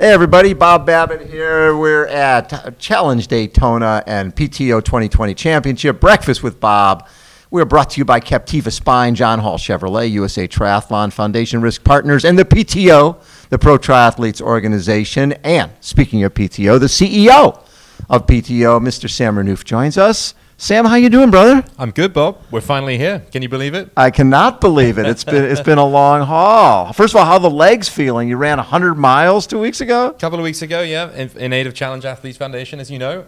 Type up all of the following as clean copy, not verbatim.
Hey everybody, Bob Babbitt here. We're at Challenge Daytona and PTO 2020 Championship Breakfast with Bob. We're brought to you by Captiva Spine, John Hall Chevrolet, USA Triathlon Foundation Risk Partners, and the PTO, the Pro Triathletes Organization. And speaking of PTO, the CEO of PTO, Mr. Sam Renouf, joins us. Sam, how you doing, brother? I'm good, Bob. We're finally here. Can you believe it? I cannot believe it. It's been a long haul. First of all, how are the legs feeling? You ran 100 miles 2 weeks ago? A couple of weeks ago, yeah, in aid of Challenge Athletes Foundation, as you know.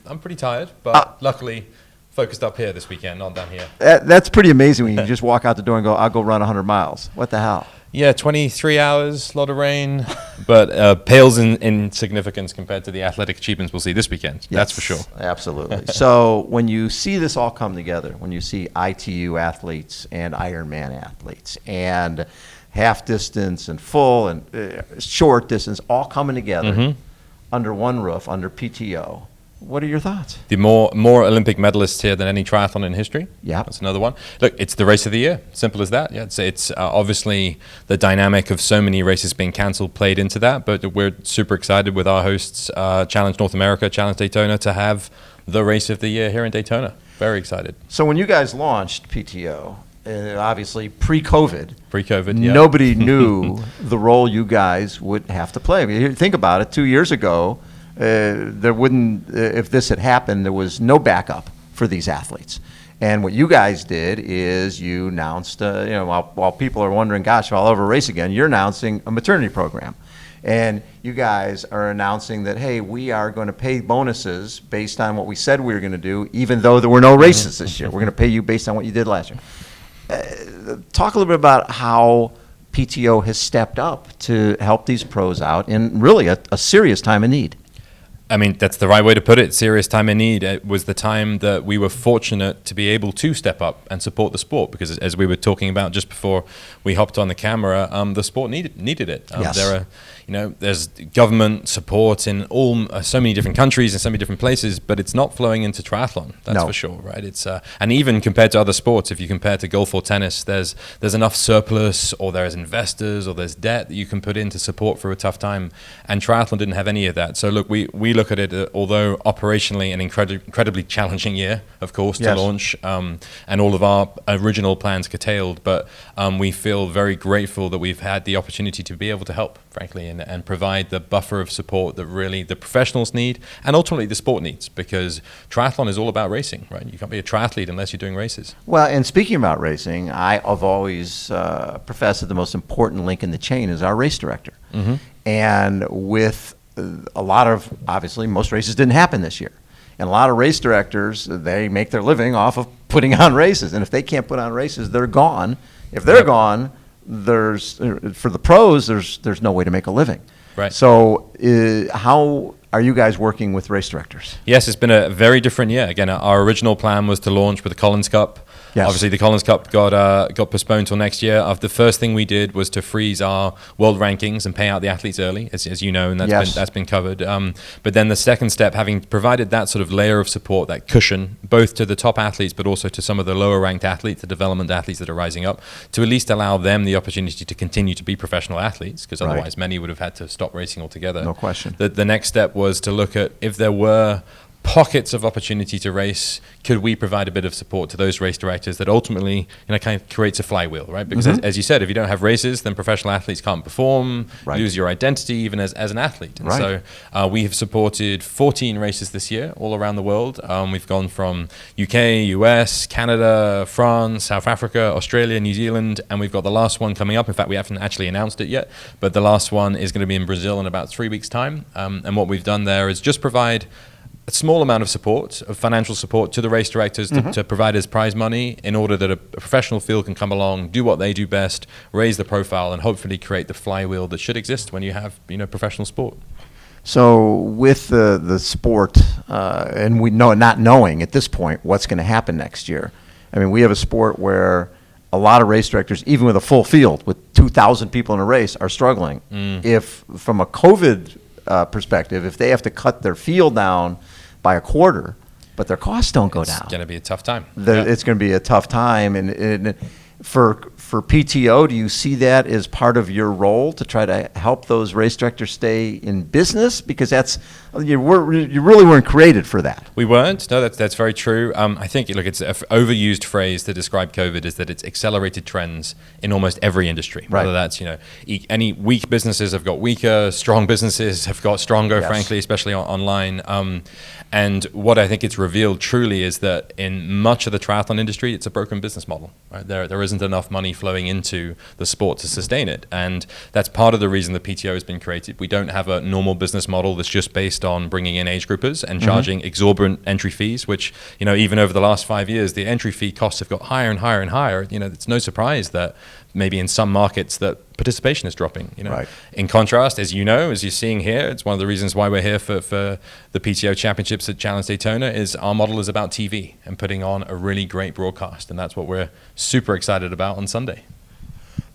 I'm pretty tired, but luckily focused up here this weekend, not down here. That's pretty amazing when you just walk out the door and go, I'll go run 100 miles. What the hell? Yeah, 23 hours, a lot of rain, but pales in significance compared to the athletic achievements we'll see this weekend. Yes, that's for sure. Absolutely. So when you see this all come together, when you see ITU athletes and Ironman athletes and half distance and full and short distance all coming together under one roof, under PTO, what are your thoughts? The more Olympic medalists here than any triathlon in history. Yeah, that's another one. Look, it's the race of the year. Simple as that. Yeah, it's obviously the dynamic of so many races being cancelled played into that. But we're super excited with our hosts, Challenge North America, Challenge Daytona, to have the race of the year here in Daytona. Very excited. So when you guys launched PTO, obviously pre-COVID, yeah. Nobody knew the role you guys would have to play. I mean, think about it. 2 years ago, there wouldn't, if this had happened, there was no backup for these athletes. And what you guys did is you announced, while people are wondering, gosh, if I'll ever race again, you're announcing a maternity program. And you guys are announcing that, hey, we are going to pay bonuses based on what we said we were going to do, even though there were no races this year. We're going to pay you based on what you did last year. Talk a little bit about how PTO has stepped up to help these pros out in really a serious time of need. I mean, that's the right way to put it. Serious time in need. It was the time that we were fortunate to be able to step up and support the sport because, as we were talking about just before we hopped on the camera, the sport needed it. Yes. There's government support in so many different countries and so many different places, but it's not flowing into triathlon. That's for sure, right? It's and even compared to other sports, if you compare to golf or tennis, there's enough surplus, or there's investors, or there's debt that you can put in to support for a tough time. And triathlon didn't have any of that. So look, we look at it, although operationally an incredibly challenging year, of course, to launch, and all of our original plans curtailed, but we feel very grateful that we've had the opportunity to be able to help, frankly, and provide the buffer of support that really the professionals need, and ultimately the sport needs, because triathlon is all about racing, right? You can't be a triathlete unless you're doing races. Well, and speaking about racing, I've always professed that the most important link in the chain is our race director. And with a lot of, obviously, most races didn't happen this year. And a lot of race directors, they make their living off of putting on races. And if they can't put on races, they're gone. If they're gone, for the pros, there's no way to make a living. Right. So how are you guys working with race directors? Yes, it's been a very different year. Again, our original plan was to launch with the Collins Cup. Yes. Obviously, the Collins Cup got postponed till next year. The first thing we did was to freeze our world rankings and pay out the athletes early, as you know, and that's been covered. But then the second step, having provided that sort of layer of support, that cushion, both to the top athletes, but also to some of the lower ranked athletes, the development athletes that are rising up, to at least allow them the opportunity to continue to be professional athletes, because otherwise many would have had to stop racing altogether. No question. The next step was to look at if there were pockets of opportunity to race, could we provide a bit of support to those race directors that ultimately kind of creates a flywheel, right? Because as you said, if you don't have races, then professional athletes can't perform, lose your identity even as an athlete. And so we have supported 14 races this year all around the world. We've gone from UK, US, Canada, France, South Africa, Australia, New Zealand, and we've got the last one coming up. In fact, we haven't actually announced it yet, but the last one is going to be in Brazil in about 3 weeks' time. And what we've done there is just provide a small amount of support, of financial support to the race directors to provide as prize money in order that a professional field can come along, do what they do best, raise the profile, and hopefully create the flywheel that should exist when you have professional sport. So with the sport, and we know not knowing at this point what's going to happen next year, I mean, we have a sport where a lot of race directors, even with a full field, with 2,000 people in a race, are struggling. If, from a COVID perspective, if they have to cut their field down by a quarter, but their costs don't go down. It's going to be a tough time. It's going to be a tough time. And For PTO, do you see that as part of your role to try to help those race directors stay in business? Because you really weren't created for that. We weren't. No, that's very true. I think, look, it's an overused phrase to describe COVID is that it's accelerated trends in almost every industry. Right. Whether that's, any weak businesses have got weaker, strong businesses have got stronger, Yes. frankly, especially online. And what I think it's revealed truly is that in much of the triathlon industry, it's a broken business model. Right? There isn't enough money flowing into the sport to sustain it. And that's part of the reason the PTO has been created. We don't have a normal business model that's just based on bringing in age groupers and charging exorbitant entry fees, which, even over the last 5 years, the entry fee costs have got higher and higher and higher. It's no surprise that maybe in some markets that participation is dropping. Right. In contrast, as you're seeing here, it's one of the reasons why we're here for the PTO Championships at Challenge Daytona is our model is about TV and putting on a really great broadcast, and that's what we're super excited about on Sunday.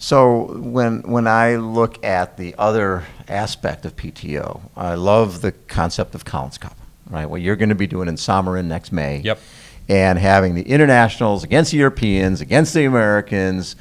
So when I look at the other aspect of PTO, I love the concept of Collins Cup, right? What you're going to be doing in Samarin next May. Yep. And having the internationals against the Europeans, against the Americans,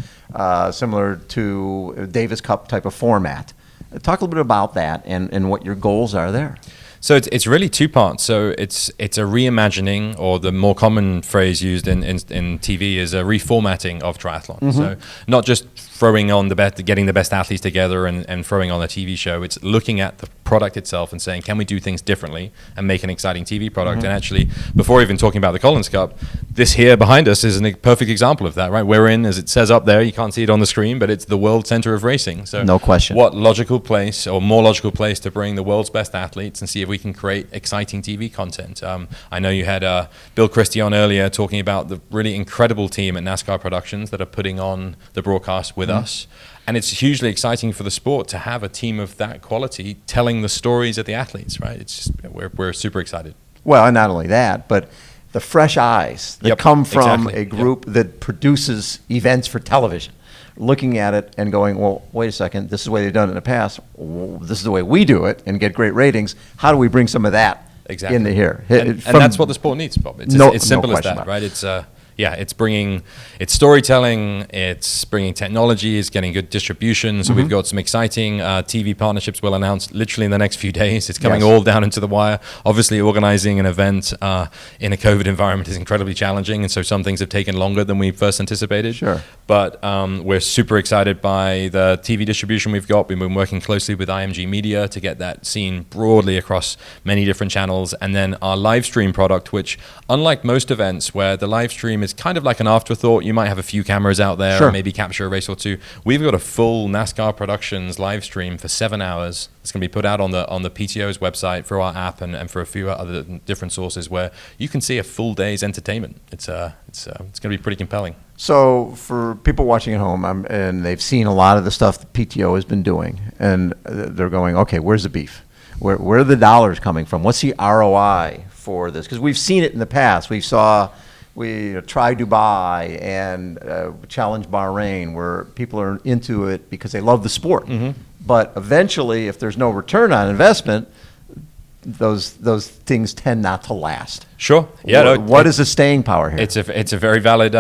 similar to Davis Cup type of format. Talk a little bit about that and what your goals are there. So it's really two parts. So it's a reimagining, or the more common phrase used in TV is a reformatting of triathlon. So not just throwing on getting the best athletes together and throwing on a TV show. It's looking at the product itself and saying, can we do things differently and make an exciting TV product? And actually, before even talking about the Collins Cup, this here behind us is a perfect example of that, right? We're in, as it says up there, you can't see it on the screen, but it's the world center of racing. So no question. What logical place, or more logical place, to bring the world's best athletes and see if we can create exciting TV content. I know you had Bill Christie on earlier talking about the really incredible team at NASCAR Productions that are putting on the broadcast with us. And it's hugely exciting for the sport to have a team of that quality telling the stories of the athletes, right? It's just, we're super excited. Well, and not only that, but the fresh eyes that come from a group that produces events for television, looking at it and going, well, wait a second, this is the way they've done it in the past. This is the way we do it and get great ratings. How do we bring some of that into here? And that's what the sport needs, Bob. It's simple as that, right? It's storytelling, it's bringing technology, it's getting good distribution. So we've got some exciting TV partnerships we'll announce literally in the next few days. It's coming all down into the wire. Obviously, organizing an event in a COVID environment is incredibly challenging, and so some things have taken longer than we first anticipated. Sure. But we're super excited by the TV distribution we've got. We've been working closely with IMG Media to get that seen broadly across many different channels. And then our live stream product, which, unlike most events where the live stream is kind of like an afterthought, you might have a few cameras out there and maybe capture a race or two. We've got a full NASCAR Productions live stream for 7 hours. It's going to be put out on the PTO's website through our app and for a few other different sources where you can see a full day's entertainment. It's going to be pretty compelling. So for people watching at home, and they've seen a lot of the stuff the PTO has been doing, and they're going, okay, where's the beef? Where are the dollars coming from? What's the ROI for this? Because we've seen it in the past. We try Dubai and Challenge Bahrain, where people are into it because they love the sport. But eventually, if there's no return on investment, those things tend not to last. Sure. Yeah. What is the staying power here? It's a very valid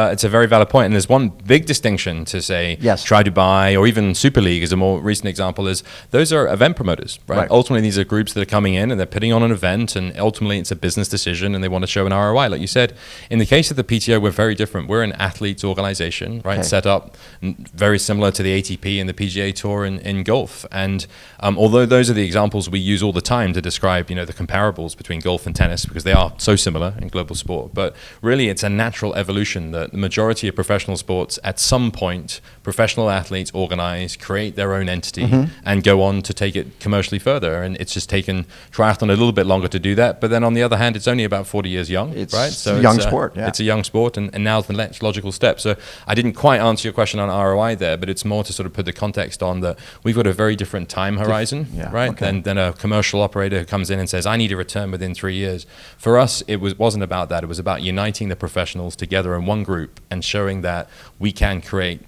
point. And there's one big distinction to say. Yes. Try Dubai or even Super League is a more recent example. Is those are event promoters, right? Ultimately, these are groups that are coming in and they're putting on an event, and ultimately it's a business decision and they want to show an ROI. Like you said, in the case of the PTO, we're very different. We're an athletes organization, right? Set up very similar to the ATP and the PGA Tour in golf. And although those are the examples we use all the time to describe, the comparables between golf and tennis, because they are so similar in global sport, but really it's a natural evolution that the majority of professional sports, at some point, professional athletes organize, create their own entity, and go on to take it commercially further. And it's just taken triathlon a little bit longer to do that. But then on the other hand, it's only about 40 years young, right? So it's a young sport. It's a young sport, and now's the next logical step. So I didn't quite answer your question on ROI there, but it's more to sort of put the context on that we've got a very different time horizon, right? Than a commercial operator who comes in and says, I need a return within 3 years. For us, it wasn't about that. It was about uniting the professionals together in one group and showing that we can create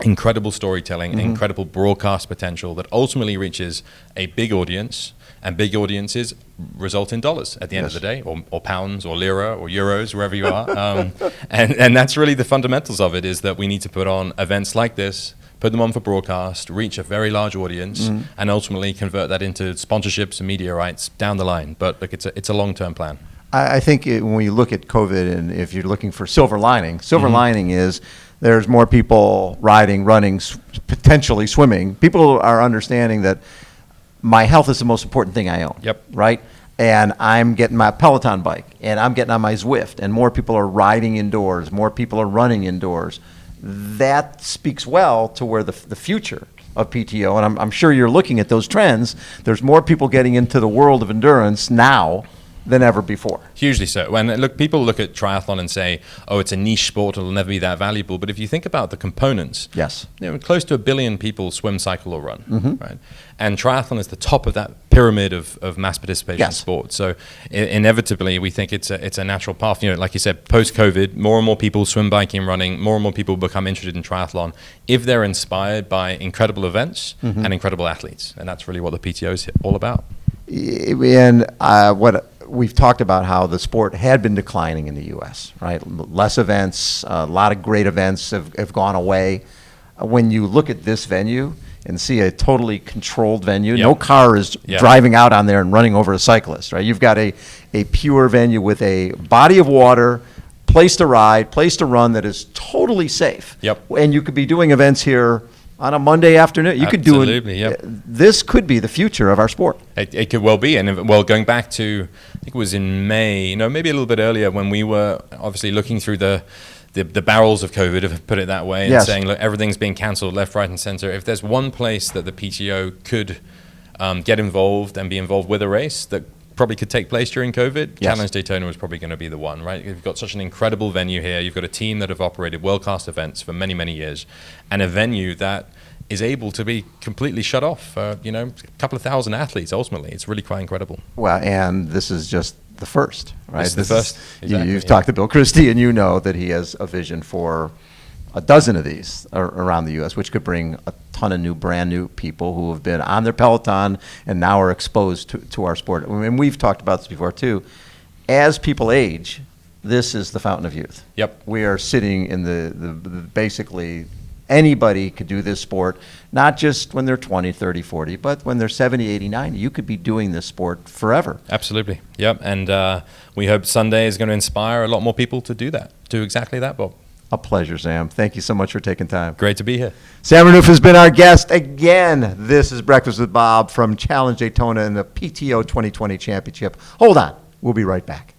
incredible storytelling, incredible broadcast potential that ultimately reaches a big audience, and big audiences result in dollars at the end of the day, or pounds, or lira, or euros, wherever you are. And that's really the fundamentals of it, is that we need to put on events like this, put them on for broadcast, reach a very large audience, and ultimately convert that into sponsorships and media rights down the line. But look, it's a long-term plan. I think when we look at COVID, and if you're looking for silver lining is there's more people riding, running, potentially swimming. People are understanding that my health is the most important thing I own. Yep. Right? And I'm getting my Peloton bike, and I'm getting on my Zwift, and more people are riding indoors, more people are running indoors. That speaks well to where the future of PTO, and I'm sure you're looking at those trends. There's more people getting into the world of endurance now than ever before. Hugely so. And look, people look at triathlon and say, oh, it's a niche sport, it'll never be that valuable. But if you think about the components, yes, close to 1 billion people swim, cycle, or run, right? And triathlon is the top of that pyramid of mass participation sport. So inevitably, we think it's a natural path. Like you said, post-COVID, more and more people swim, biking, running, more and more people become interested in triathlon if they're inspired by incredible events and incredible athletes. And that's really what the PTO is all about. And what we've talked about, how the sport had been declining in the U.S., right? Less events, a lot of great events have gone away. When you look at this venue and see a totally controlled venue, no car is driving out on there and running over a cyclist, right? You've got a pure venue with a body of water, place to ride, place to run that is totally safe. Yep. And you could be doing events here on a Monday afternoon. You could do it. This could be the future of our sport. It could well be. And going back to, I think it was in May, maybe a little bit earlier, when we were obviously looking through the barrels of COVID, if I put it that way, and saying, look, everything's being cancelled left, right, and center. If there's one place that the PTO could get involved and be involved with a race that probably could take place during COVID, Challenge Daytona was probably going to be the one, right? You've got such an incredible venue here. You've got a team that have operated world-class events for many, many years, and a venue that is able to be completely shut off. A couple of thousand athletes, ultimately. It's really quite incredible. Well, and this is just the first, right? This is the first. Exactly, you've talked to Bill Christie, and you know that he has a vision for a dozen of these around the U.S., which could bring a ton of brand new people who have been on their Peloton and now are exposed to our sport. And we've talked about this before, too. As people age, this is the fountain of youth. Yep. We are sitting in the basically anybody could do this sport, not just when they're 20, 30, 40, but when they're 70, 80, 90. You could be doing this sport forever. Absolutely. Yep. And we hope Sunday is going to inspire a lot more people to do exactly that, Bob. A pleasure, Sam. Thank you so much for taking time. Great to be here. Sam Renouf has been our guest again. This is Breakfast with Bob from Challenge Daytona in the PTO 2020 Championship. Hold on. We'll be right back.